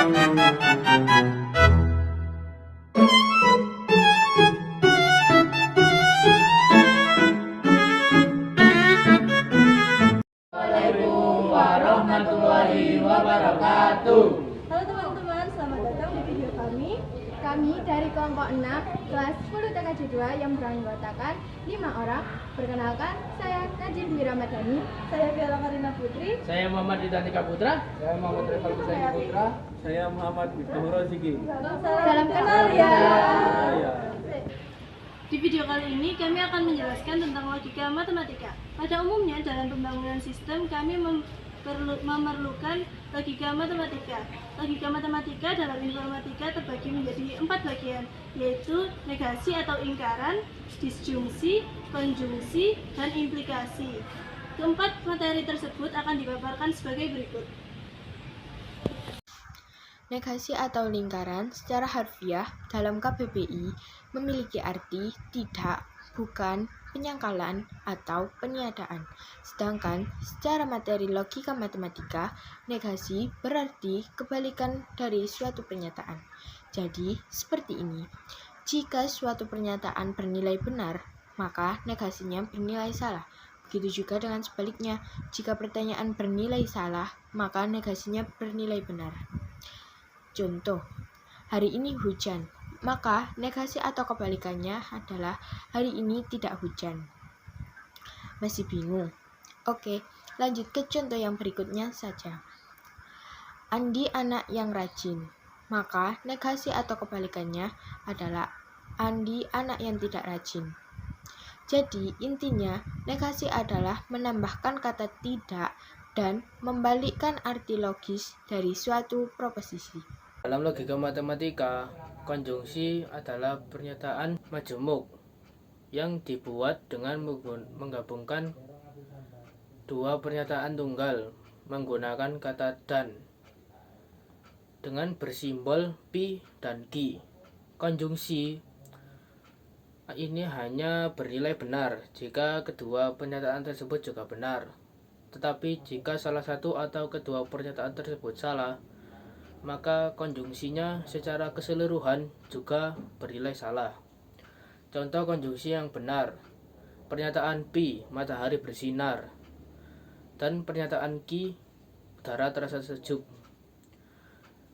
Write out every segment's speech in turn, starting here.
Assalamualaikum warahmatullahi wabarakatuh. Halo teman-teman, selamat datang di video kami. Kami dari kelompok 6 kelas 10 TKJ 2 yang beranggotakan 5 orang. Perkenalkan, saya Najib Dwi Ramadhani, saya Bella Karina Putri, Saya Muhammad Ridhanika Putra. Saya Muhammad Reval Kusani Putra. Saya Muhammad Miftahul Roziki. Salam kenal ya. Ya. Di video kali ini kami akan menjelaskan tentang logika matematika. Pada umumnya dalam pembangunan sistem kami memerlukan logika matematika. Logika matematika dalam informatika terbagi menjadi 4 bagian, yaitu negasi atau ingkaran, disjungsi, konjungsi, dan implikasi. Keempat materi tersebut akan dipaparkan sebagai berikut. Negasi atau lingkaran secara harfiah dalam KBBI memiliki arti tidak, bukan, penyangkalan, atau peniadaan. Sedangkan secara materi logika matematika, negasi berarti kebalikan dari suatu pernyataan. Jadi, seperti ini. Jika suatu pernyataan bernilai benar, maka negasinya bernilai salah. Begitu juga dengan sebaliknya, jika pertanyaan bernilai salah, maka negasinya bernilai benar. Contoh, hari ini hujan, maka negasi atau kebalikannya adalah hari ini tidak hujan. Masih bingung? Oke, lanjut ke contoh yang berikutnya saja. Andi anak yang rajin, maka negasi atau kebalikannya adalah Andi anak yang tidak rajin. Jadi, intinya negasi adalah menambahkan kata tidak dan membalikkan arti logis dari suatu proposisi. Dalam logika matematika, konjungsi adalah pernyataan majemuk yang dibuat dengan menggabungkan dua pernyataan tunggal menggunakan kata dan dengan bersimbol pi dan ki. Konjungsi ini hanya bernilai benar jika kedua pernyataan tersebut juga benar. Tetapi jika salah satu atau kedua pernyataan tersebut salah, maka konjungsinya secara keseluruhan juga bernilai salah. Contoh konjungsi yang benar: pernyataan pi, matahari bersinar, dan pernyataan ki, udara terasa sejuk.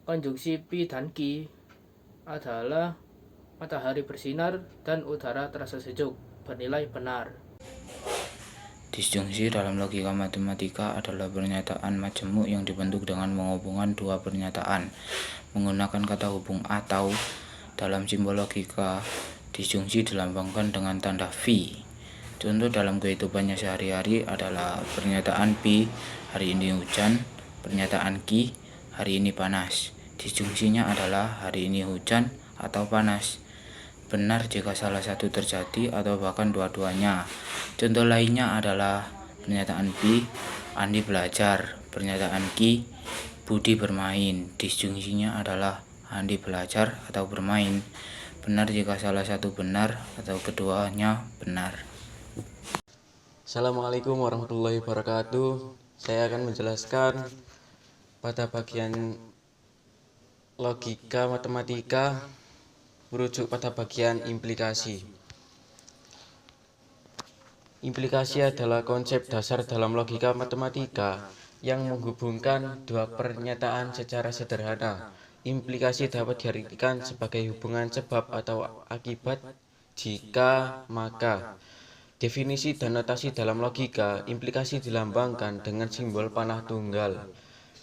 Konjungsi pi dan ki adalah matahari bersinar dan udara terasa sejuk, bernilai benar. Disjungsi dalam logika matematika adalah pernyataan majemuk yang dibentuk dengan menghubungkan dua pernyataan menggunakan kata hubung atau. Dalam simbol logika, disjungsi dilambangkan dengan tanda V. Contoh dalam kehidupannya sehari-hari adalah pernyataan P, hari ini hujan, pernyataan Q, hari ini panas. Disjungsinya adalah hari ini hujan atau panas. Benar jika salah satu terjadi atau bahkan dua-duanya. Contoh lainnya adalah pernyataan B, Andi belajar, pernyataan Q, Budi bermain. Disjungsinya adalah Andi belajar atau bermain. Benar jika salah satu benar atau keduanya benar. Assalamualaikum warahmatullahi wabarakatuh. Saya akan menjelaskan pada bagian logika matematika merujuk pada bagian implikasi. Implikasi adalah konsep dasar dalam logika matematika yang menghubungkan dua pernyataan secara sederhana. Implikasi dapat diartikan sebagai hubungan sebab atau akibat, jika, maka. Definisi dan notasi dalam logika, implikasi dilambangkan dengan simbol panah tunggal.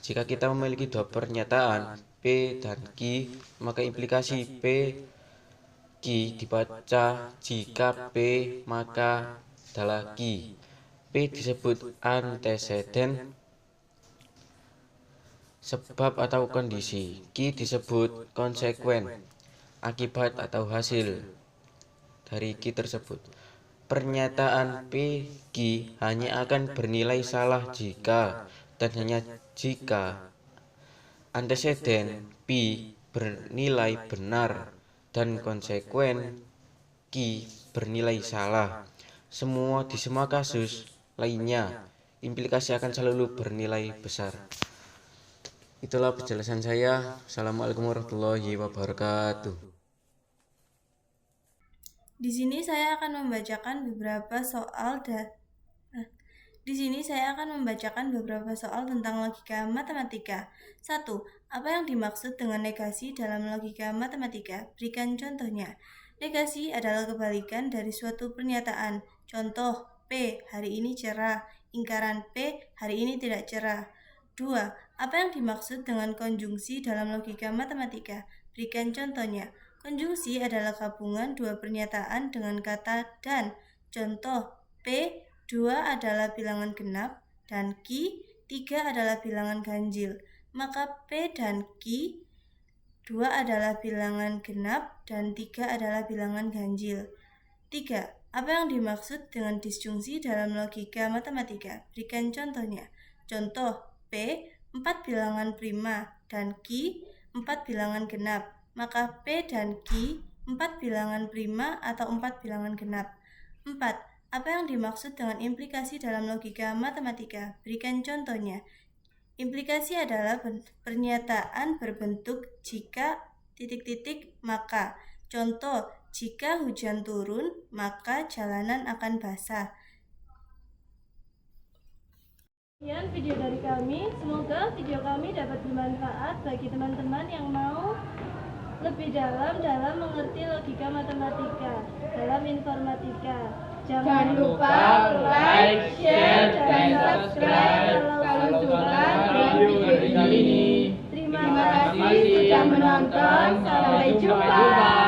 Jika kita memiliki dua pernyataan, P dan Q, maka implikasi P Q dibaca jika P maka adalah Q. P disebut anteseden, sebab atau kondisi. Q disebut konsekuen, akibat atau hasil dari Q tersebut. Pernyataan P Q hanya akan bernilai salah jika dan hanya jika anteseden P bernilai benar dan konsekuen Q bernilai salah. Di semua kasus lainnya, implikasi akan selalu bernilai besar. Itulah penjelasan saya. Assalamualaikum warahmatullahi wabarakatuh. Di sini saya akan membacakan beberapa soal tentang logika matematika. 1. Apa yang dimaksud dengan negasi dalam logika matematika? Berikan contohnya. Negasi adalah kebalikan dari suatu pernyataan. Contoh, P, hari ini cerah. Lingkaran P, hari ini tidak cerah. 2. Apa yang dimaksud dengan konjungsi dalam logika matematika? Berikan contohnya. Konjungsi adalah gabungan dua pernyataan dengan kata dan. Contoh, P, 2 adalah bilangan genap, dan Q, 3 adalah bilangan ganjil. Maka P dan Q, 2 adalah bilangan genap, dan 3 adalah bilangan ganjil. 3. Apa yang dimaksud dengan disjungsi dalam logika matematika? Berikan contohnya. Contoh, P, 4 bilangan prima, dan Q, 4 bilangan genap. Maka P dan Q 4 bilangan prima atau 4 bilangan genap. 4. Apa yang dimaksud dengan implikasi dalam logika matematika? Berikan contohnya. Implikasi adalah pernyataan berbentuk jika ... maka. Contoh, jika hujan turun, maka jalanan akan basah. Sekian video dari kami. Semoga video kami dapat bermanfaat bagi teman-teman yang mau lebih dalam mengerti logika matematika dalam informatika. Jangan lupa like, share, dan subscribe kalau suka video hari ini. Terima kasih sudah menonton. Sampai jumpa.